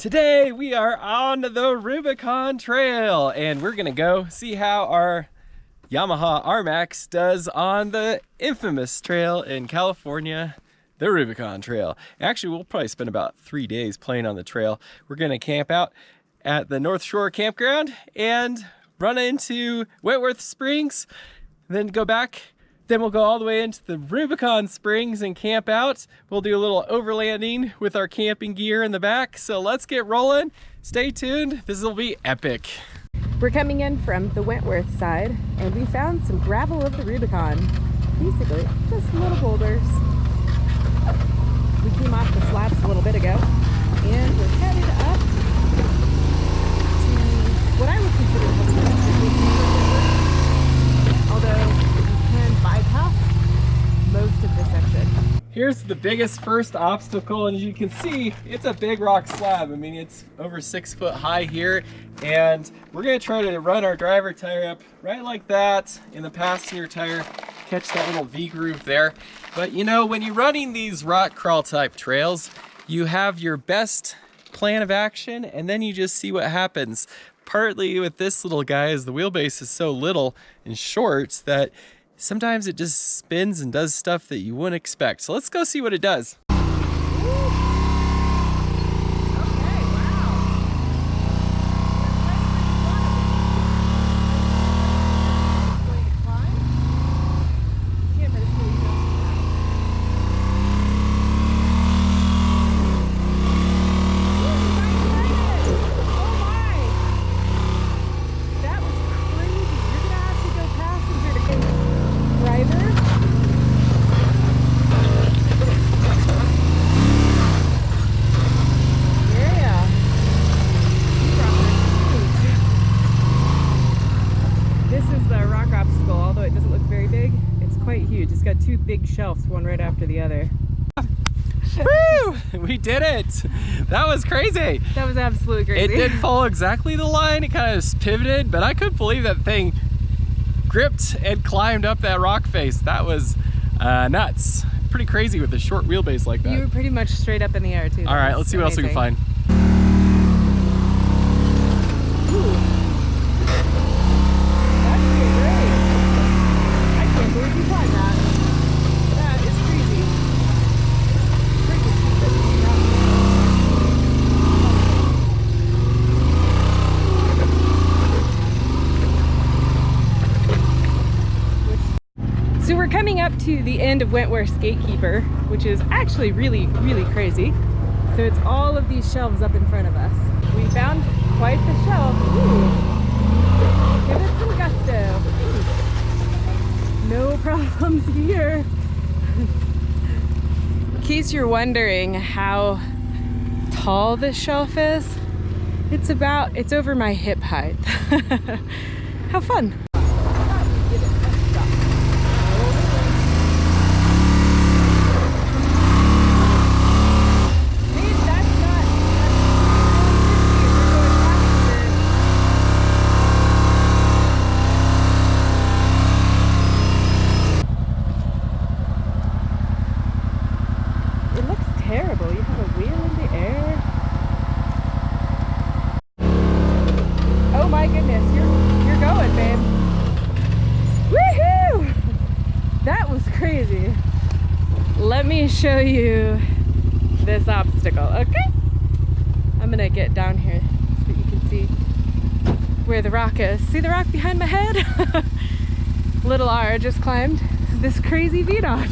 Today we are on the Rubicon Trail and we're gonna go see how our Yamaha RMAX does on the infamous trail in California, the Rubicon Trail. Actually, we'll probably spend about 3 days playing on the trail. We're gonna camp out at the North Shore campground and run into Wentworth Springs, then go back. Then we'll go all the way into the Rubicon Springs and camp out. We'll do a little overlanding with our camping gear in the back. So let's get rolling. Stay tuned. This will be epic. We're coming in from the Wentworth side and we found some gravel of the Rubicon. Basically, just little boulders. We came off the slabs a little bit ago and we're headed up to what I would consider although bypass most of this section. Here's the biggest first obstacle, and as you can see, it's a big rock slab. I mean, it's over 6 foot high here, and we're gonna try to run our driver tire up right like that in the passenger tire, catch that little V groove there. But you know, when you're running these rock crawl type trails, you have your best plan of action, and then you just see what happens. Partly with this little guy is the wheelbase is so little and short that sometimes it just spins and does stuff that you wouldn't expect. So let's go see what it does. It's got two big shelves, one right after the other. Woo! We did it! That was crazy! That was absolutely crazy. It did follow exactly the line, it kind of just pivoted, but I couldn't believe that thing gripped and climbed up that rock face. That was nuts. Pretty crazy with a short wheelbase like that. You were pretty much straight up in the air too. Alright, let's see what else we can find. So we're coming up to the end of Wentworth's Gatekeeper, which is actually really, really crazy. So it's all of these shelves up in front of us. We found quite the shelf. Ooh. Give it some gusto. No problems here. In case you're wondering how tall this shelf is, it's over my hip height. How fun. Crazy. Let me show you this obstacle, okay? I'm gonna get down here so that you can see where the rock is. See the rock behind my head? Little R just climbed this crazy V-notch.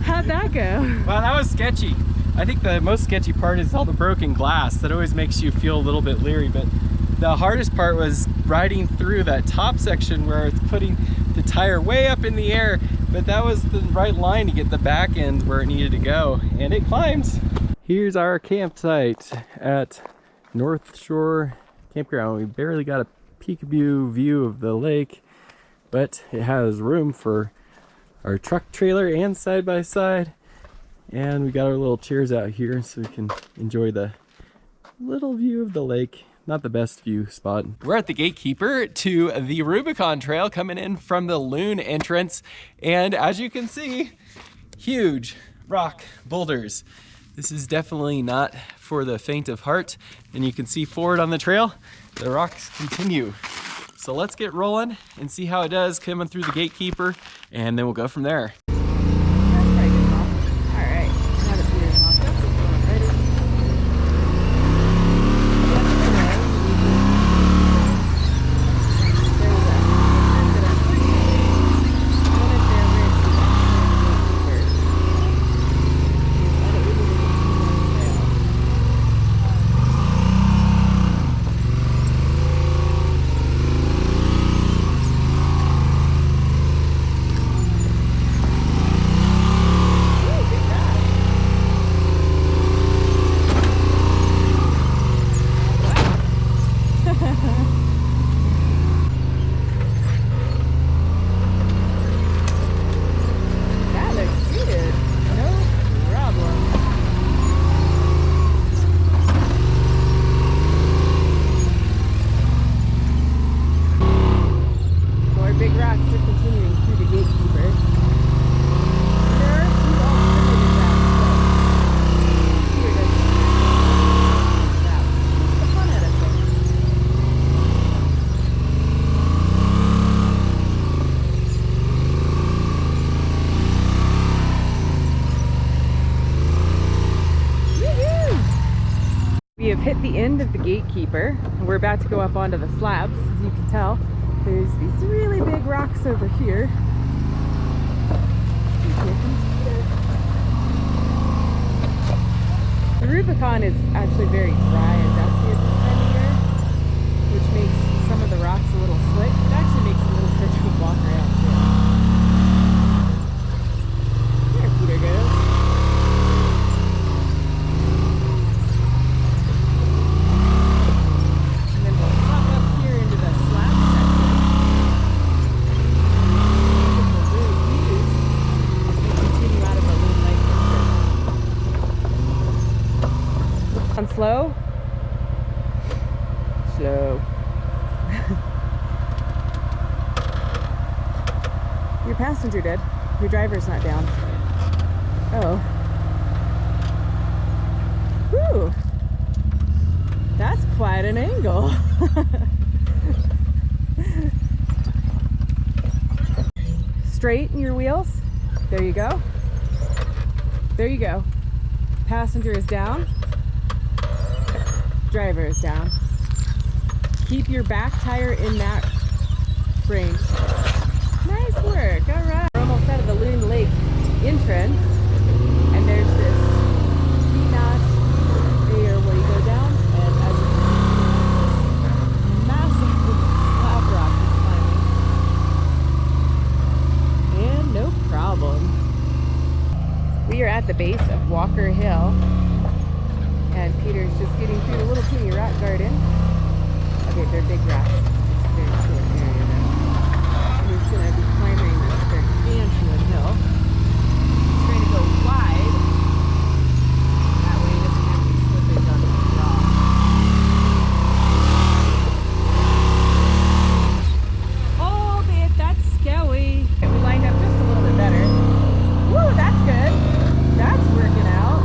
How'd that go? Well, that was sketchy. I think the most sketchy part is all the broken glass. That always makes you feel a little bit leery, but the hardest part was riding through that top section where it's putting the tire way up in the air, but that was the right line to get the back end where it needed to go, and it climbs. Here's our campsite at North Shore Campground. We barely got a peekaboo view of the lake, but it has room for our truck trailer and side-by-side, and we got our little chairs out here so we can enjoy the little view of the lake. Not the best view spot. We're at the Gatekeeper to the Rubicon Trail, coming in from the Loon entrance, and as you can see, huge rock boulders. This is definitely not for the faint of heart. And you can see forward on the trail, the rocks continue. So let's get rolling and see how it does coming through the gatekeeper, and then we'll go from there. We have hit the end of the gatekeeper, and we're about to go up onto the slabs. As you can tell, there's these really big rocks over here. The Rubicon is actually very dry and dusty at this time of year, which makes some of the rocks a little slick. It actually makes it a little tricky to walk around too. There Peter goes. Slow. Your passenger did. Your driver's not down. Oh. Whew. That's quite an angle. Straighten your wheels. There you go. There you go. Passenger is down. Driver is down. Keep your back tire in that range. Nice work, all right. We're almost out of the Loon Lake entrance, and there's this notch there where you go down, and as you can see, massive slab rock is climbing. And no problem. We are at the base of Walker Hill. And Peter's just getting through the little teeny rock garden. Okay, they're big rocks. It's a very short area though. And he's going to be climbing this gargantuan hill. He's trying to go wide. That way he doesn't have any slippage on the rock. Oh, babe, that's scary. We lined up just a little bit better. Woo, that's good. That's working out.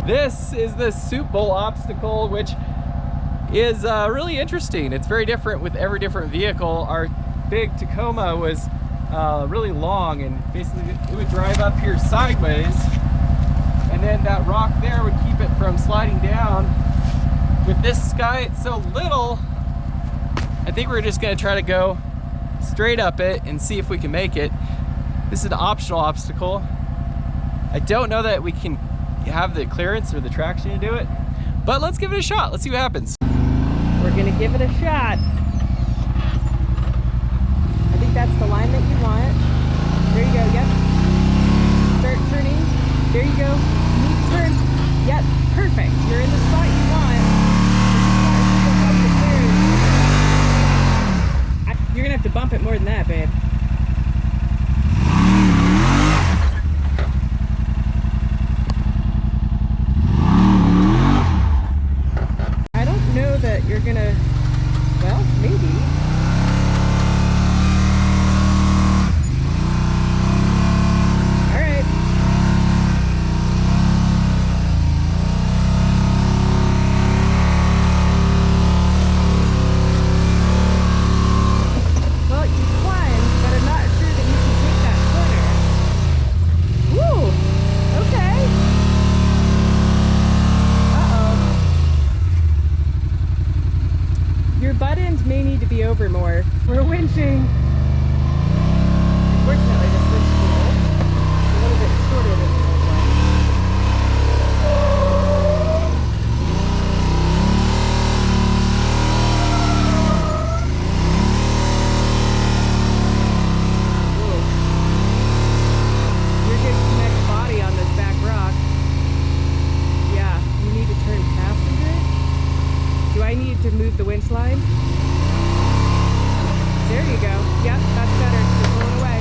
This is the soup bowl obstacle, which is really interesting. It's very different with every different vehicle. Our big Tacoma was really long, and basically it would drive up here sideways, and then that rock there would keep it from sliding down. With this guy, it's so little I think we're just gonna try to go straight up it and see if we can make it. This is an optional obstacle. I don't know that we can have the clearance or the traction to do it, but let's give it a shot. Let's see what happens. We're gonna give it a shot. I think that's the line that you want. There you go, yep. Start turning. There you go. You need to turn. Yep, perfect. You're in the spot you want. You're gonna have to bump it more than that, babe. I don't know that you're gonna, well, maybe. All right. Well, you climbed, but I'm not sure that you can take that corner. Woo! Okay. Uh-oh. Your butt end may need to be over more. We're winching. Unfortunately, this winch cable is a little bit shorter than the old one. Ooh. You're getting the next body on this back rock. Yeah, you need to turn passenger. Do I need to move the winch line? There you go. Yep, that's better. You're pulling away.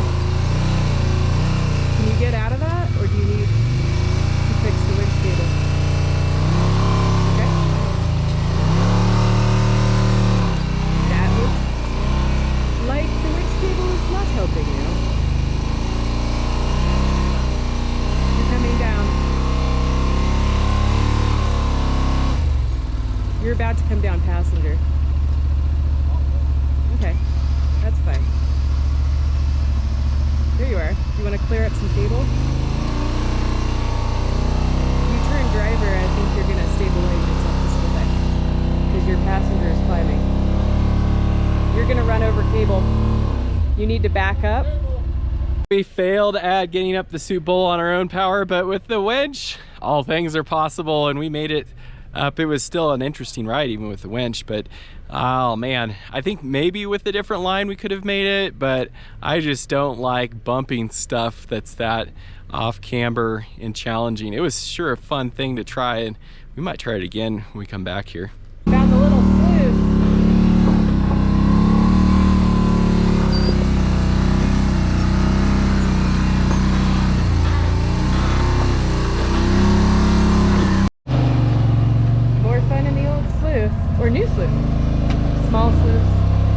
Can you get out of that, or do you need to fix the winch cable? Okay. That looks like the winch cable is not helping you. You're coming down. You're about to come down passenger. Okay, that's fine. There you are. You want to clear up some cable? If you turn driver, I think you're going to stabilize yourself just a little bit, because your passenger is climbing. You're going to run over cable. You need to back up. We failed at getting up the Suit Bull on our own power, but with the winch, all things are possible, and we made it up. It was still an interesting ride even with the winch, but oh man, I think maybe with a different line we could have made it, but I just don't like bumping stuff that's that off camber and challenging. It was sure a fun thing to try, and we might try it again when we come back here. Found the little sluice. More fun in the old sluice, or new sluice. Small sluice,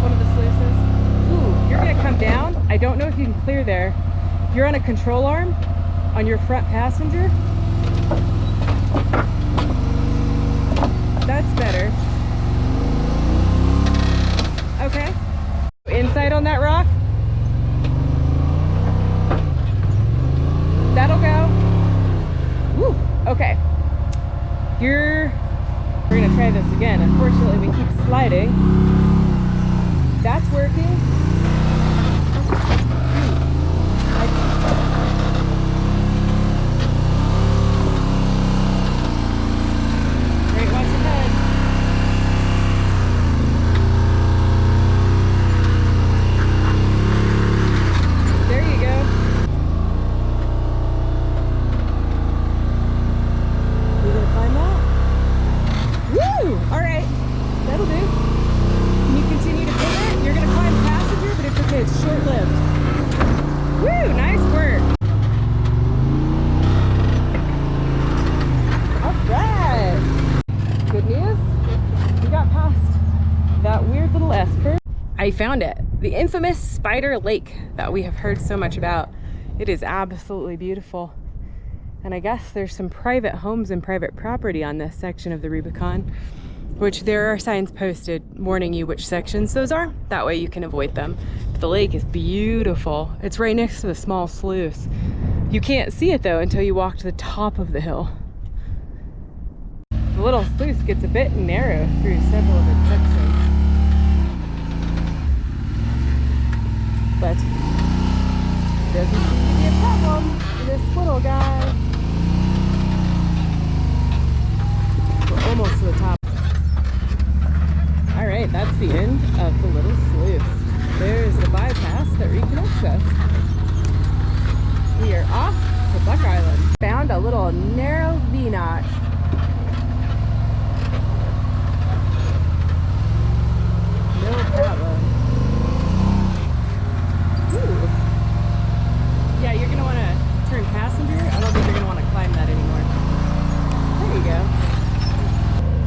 one of the sluices. Ooh, you're gonna come down. I don't know if you can clear there. You're on a control arm on your front passenger. That's better. Okay. Inside on that rock. That'll go. Woo, okay. We're gonna try this again. Unfortunately, we keep sliding. That's working. Great, watch your head. There you go. You gonna climb that? Woo! All right, that'll do. Can you continue to pivot? You're gonna climb passenger, but it's okay, it's short-lived. Woo, nice work. All right. Good news, we got past that weird little S-curve. I found it, the infamous Spider Lake that we have heard so much about. It is absolutely beautiful. And I guess there's some private homes and private property on this section of the Rubicon, which there are signs posted warning you which sections those are. That way you can avoid them. But the lake is beautiful. It's right next to the small sluice. You can't see it though until you walk to the top of the hill. The little sluice gets a bit narrow through several of its sections. but doesn't seem to be a problem for this little guy. We're almost to the top. All right, that's the end of the little sluice. There's the bypass that reconnects us. We are off to Buck Island. Found a little narrow V-notch. No problem. Ooh. Yeah, you're gonna want to turn passenger. I don't think you're gonna want to climb that anymore. There you go.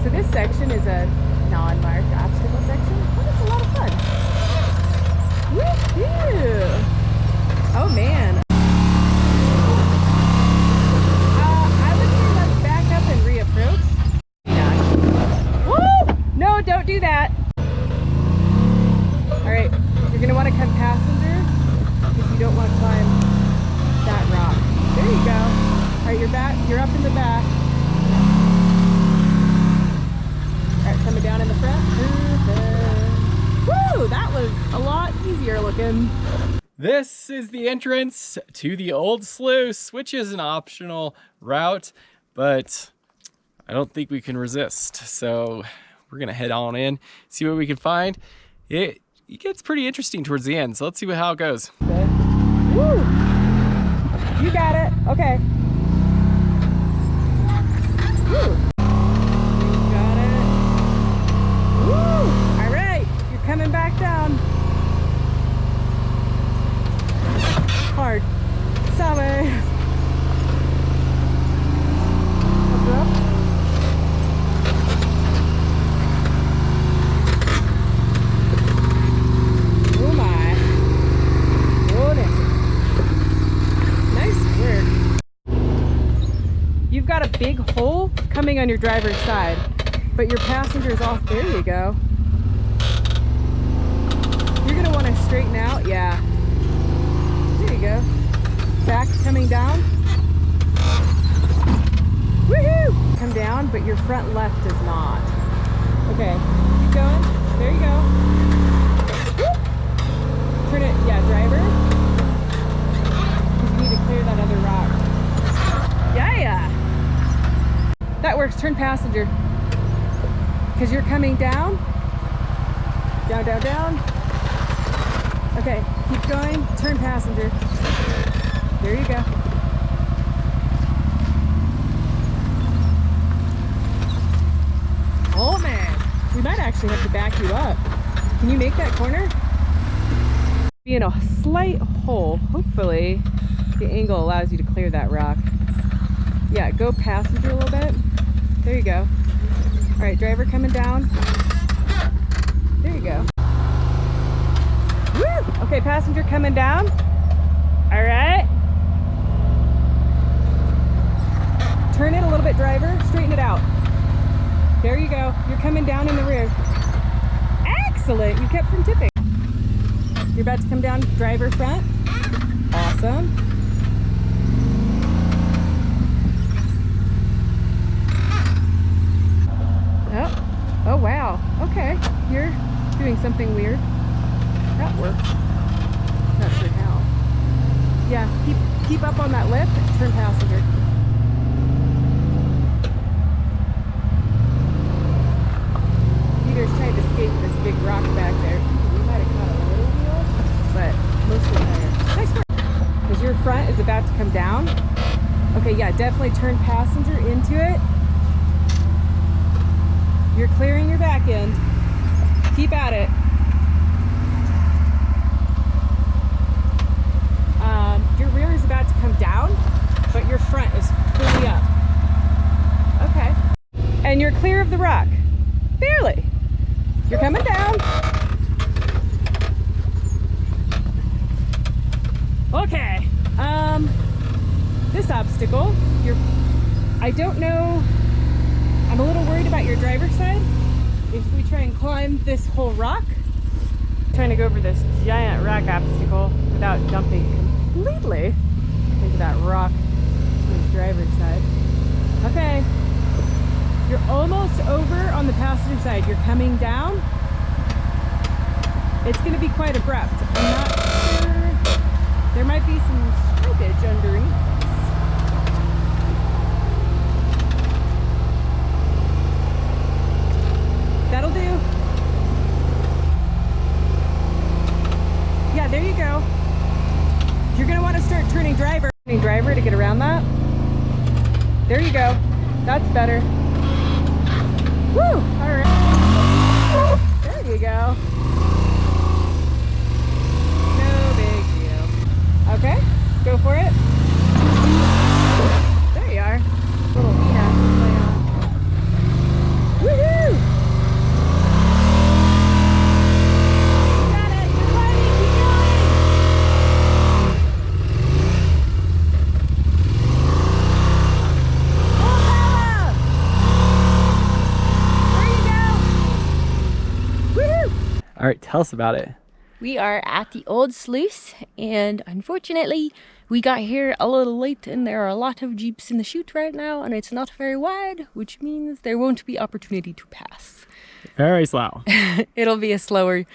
So this section is a non-marked obstacle section, but it's a lot of fun. Woohoo! Oh man. I would say let's back up and reapproach. Woo! No, don't do that. All right, you're gonna want to come passenger because you don't want to climb that rock. There you go. All right, you're back. You're up in the back. All right, coming down in the front. Woo! That was a lot easier looking. This is the entrance to the old sluice, which is an optional route, but I don't think we can resist. So we're gonna head on in, see what we can find. It gets pretty interesting towards the end, so let's see how it goes. Okay. Woo! You got it. Okay. Woo! You got it. Woo! All right, you're coming back down. Hard. Sorry. Oh my. Goodness. Nice work. You've got a big hole coming on your driver's side, but your passenger's off. There you go. You're gonna want to straighten out. Yeah. There you go. Back coming down. Woohoo! Come down, but your front left is not. Okay, keep going. There you go. Woo! Turn it, yeah, driver. You need to clear that other rock. Yeah. That works. Turn passenger. Because you're coming down. Down, down, down. Okay, keep going. Turn passenger. There you go. Oh man, we might actually have to back you up. Can you make that corner? Be in a slight hole. Hopefully the angle allows you to clear that rock. Yeah, go passenger a little bit. There you go. All right, driver coming down. There you go. Woo! Okay, passenger coming down. All right. Turn it a little bit, driver. Straighten it out. There you go. You're coming down in the rear. Excellent. You kept from tipping. You're about to come down driver front. Awesome. Oh wow. Okay. You're doing something weird. That works. Not sure how. Yeah, keep up on that lip. Turn passenger. Peter's trying to escape this big rock back there. We might have caught a little wheel, but mostly tire. Nice work. Because your front is about to come down. Okay, yeah, definitely turn passenger into it. You're clearing your back end. Keep at it. Your rear is about to come down, but your front is fully up. Okay. And you're clear of the rock. Barely. You're coming down. Okay. This obstacle, I don't know, I'm a little worried about your driver's side. If we try and climb this whole rock, trying to go over this giant rock obstacle without dumping completely into that rock to his driver's side. Okay. You're almost over on the passenger side. You're coming down. It's going to be quite abrupt. I'm not sure be some stripage underneath this. That'll do. Yeah, there you go. You're gonna want to start turning driver to get around that. There you go. That's better. Woo! All right. There you go. No big deal. Okay, go for it. There you are. Little Nina play on. Woohoo! You got it. You're climbing. Keep going. Full power. There you go. Woohoo! All right, tell us about it. We are at the old sluice, and unfortunately we got here a little late and there are a lot of jeeps in the chute right now and it's not very wide, which means there won't be opportunity to pass. Very slow. It'll be a slower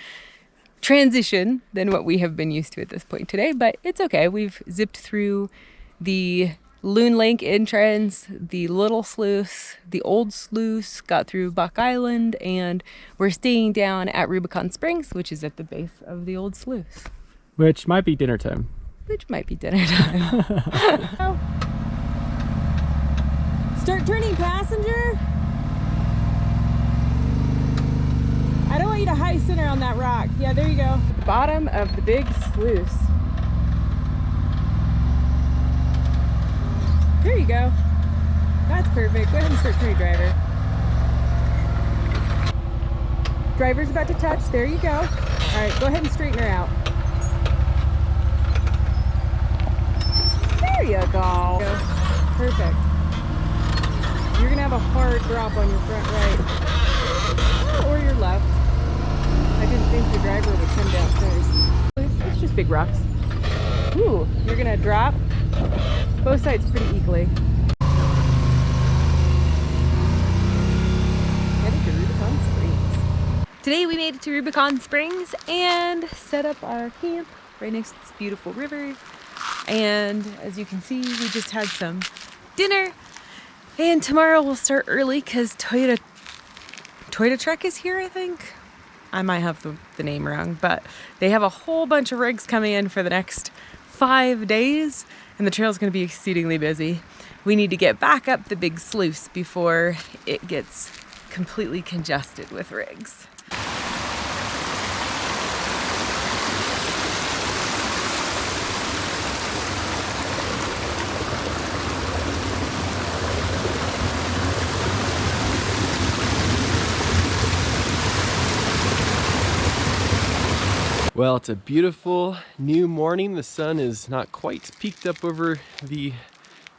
transition than what we have been used to at this point today, but it's okay. We've zipped through the Loon Lake entrance, the little sluice, the old sluice, got through Buck Island, and we're staying down at Rubicon Springs, which is at the base of the old sluice. Which might be dinner time. Which might be dinner time. Oh. Start turning, passenger. I don't want you to high center on that rock. Yeah, there you go. The bottom of the big sluice. There you go. That's perfect. Go ahead and start turning, driver. Driver's about to touch. There you go. All right, go ahead and straighten her out. There you go. Perfect. You're gonna have a hard drop on your front right. Or your left. I didn't think the driver would come downstairs. It's just big rocks. Ooh, you're gonna drop both sides pretty equally. Headed to Rubicon Springs. Today we made it to Rubicon Springs and set up our camp right next to this beautiful river. And as you can see, we just had some dinner. And tomorrow we'll start early because Toyota Trek is here, I think. I might have the name wrong, but they have a whole bunch of rigs coming in for the next 5 days, and the trail's going to be exceedingly busy. We need to get back up the big sluice before it gets completely congested with rigs. Well, it's a beautiful new morning. The sun is not quite peaked up over the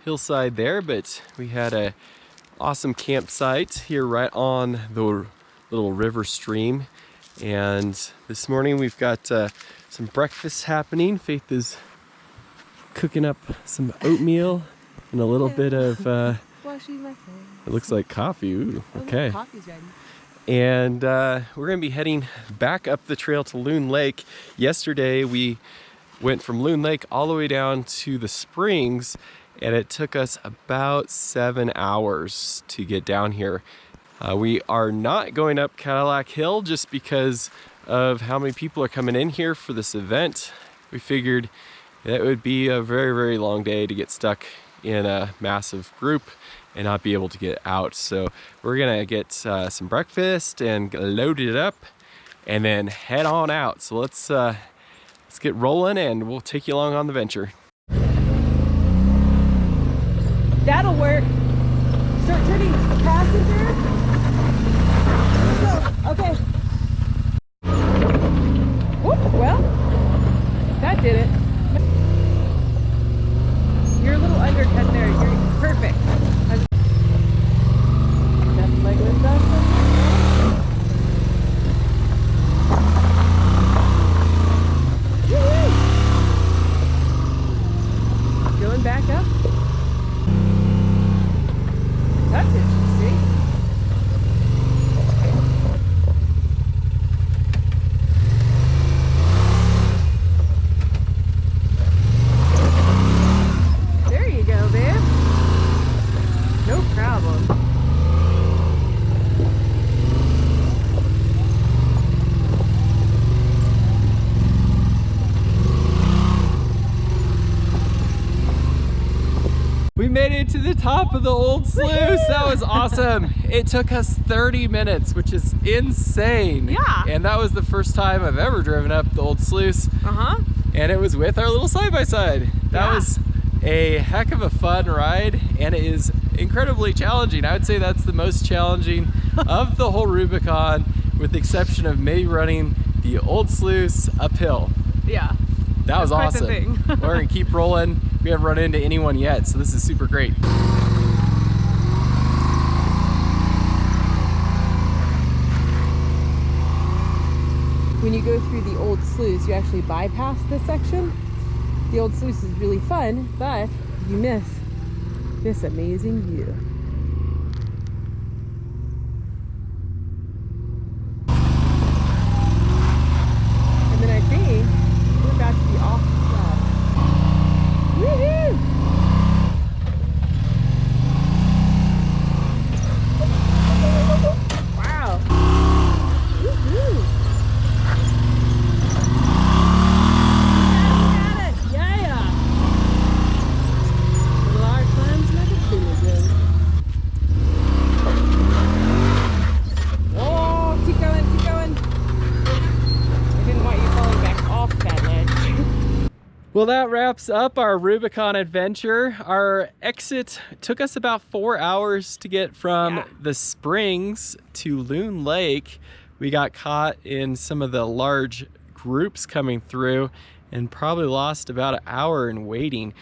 hillside there, but we had a awesome campsite here right on the little river stream. And this morning we've got some breakfast happening. Faith is cooking up some oatmeal and a little bit of, Washing my face. it looks like coffee. Ooh, okay. Coffee's ready. And we're going to be heading back up the trail to Loon Lake. Yesterday we went from Loon Lake all the way down to the springs, and it took us about 7 hours to get down here. We are not going up Cadillac Hill just because of how many people are coming in here for this event. We figured that would be a very, very long day to get stuck in a massive group and not be able to get out. So we're gonna get some breakfast and load it up and then head on out. So let's get rolling and we'll take you along on the venture. That'll work. Start turning, passenger. Go. Okay. Whoop, well, that did it. You're a little undercut there. You're perfect. Nothing like this stuff. Going back up. That's interesting. made it to the top of the old sluice. That was awesome. It took us 30 minutes, which is insane. Yeah. And that was the first time I've ever driven up the old sluice. Uh-huh. And it was with our little side-by-side. That was a heck of a fun ride, and it is incredibly challenging. I would say that's the most challenging of the whole Rubicon, with the exception of maybe running the old sluice uphill. Yeah. That was That's quite awesome. the thing. We're gonna keep rolling. We haven't run into anyone yet, so this is super great. When you go through the old sluice, you actually bypass this section. The old sluice is really fun, but you miss this amazing view. And then I think we're about to be off the slab. Woohoo! Wow. Woohoo! Well, that wraps up our Rubicon adventure. Our exit took us about 4 hours to get from the springs to Loon Lake. We got caught in some of the large groups coming through and probably lost about an hour in waiting.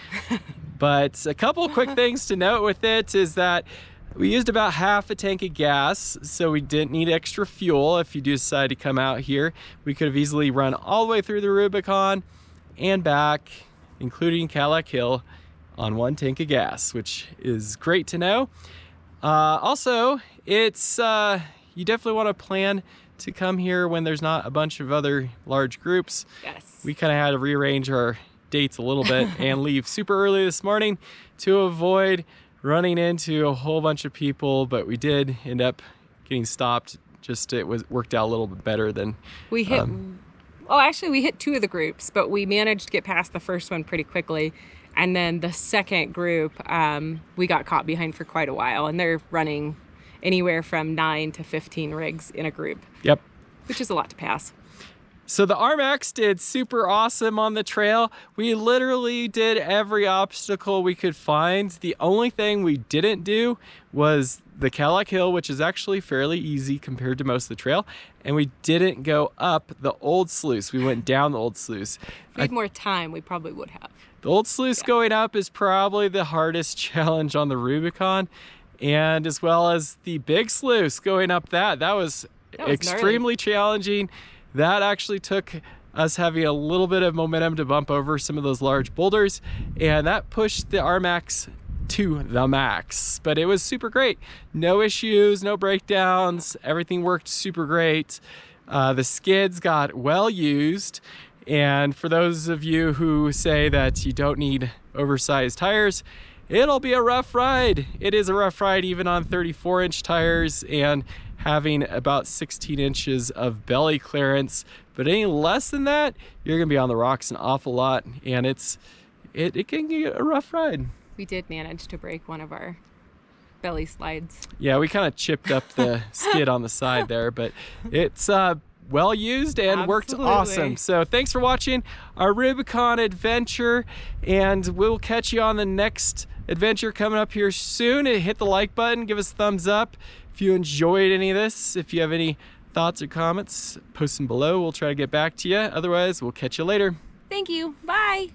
But a couple quick things to note with it is that we used about half a tank of gas, so we didn't need extra fuel. If you do decide to come out here, we could have easily run all the way through the Rubicon and back, including Cadillac Hill, on one tank of gas, which is great to know. Also, it's you definitely want to plan to come here when there's not a bunch of other large groups. Yes. We kind of had to rearrange our dates a little bit and leave super early this morning to avoid running into a whole bunch of people, but we did end up getting stopped. Just it worked out a little bit better than we hit. Oh, actually, we hit 2 of the groups, but we managed to get past the first one pretty quickly. And then the second group, we got caught behind for quite a while, and they're running anywhere from 9 to 15 rigs in a group. Yep. Which is a lot to pass. So the RMAX did super awesome on the trail. We literally did every obstacle we could find. The only thing we didn't do was the Cadillac Hill, which is actually fairly easy compared to most of the trail. And we didn't go up the old sluice. We went down the old sluice. If we had more time, we probably would have. The old sluice going up is probably the hardest challenge on the Rubicon, and as well as the big sluice going up that was extremely challenging. That actually took us having a little bit of momentum to bump over some of those large boulders, and that pushed the RMAX to the max. But it was super great. No issues, no breakdowns. Everything worked super great. The skids got well used. And for those of you who say that you don't need oversized tires, it'll be a rough ride. It is a rough ride even on 34-inch tires and having about 16 inches of belly clearance. But any less than that, you're gonna be on the rocks an awful lot, and it can get a rough ride. We did manage to break one of our belly slides. Yeah, we kind of chipped up the skid on the side there, but it's well used and worked awesome. So thanks for watching our Rubicon adventure, and we'll catch you on the next adventure coming up here soon. Hit the like button, give us a thumbs up if you enjoyed any of this. If you have any thoughts or comments, post them below. We'll try to get back to you. Otherwise, we'll catch you later. Thank you. Bye.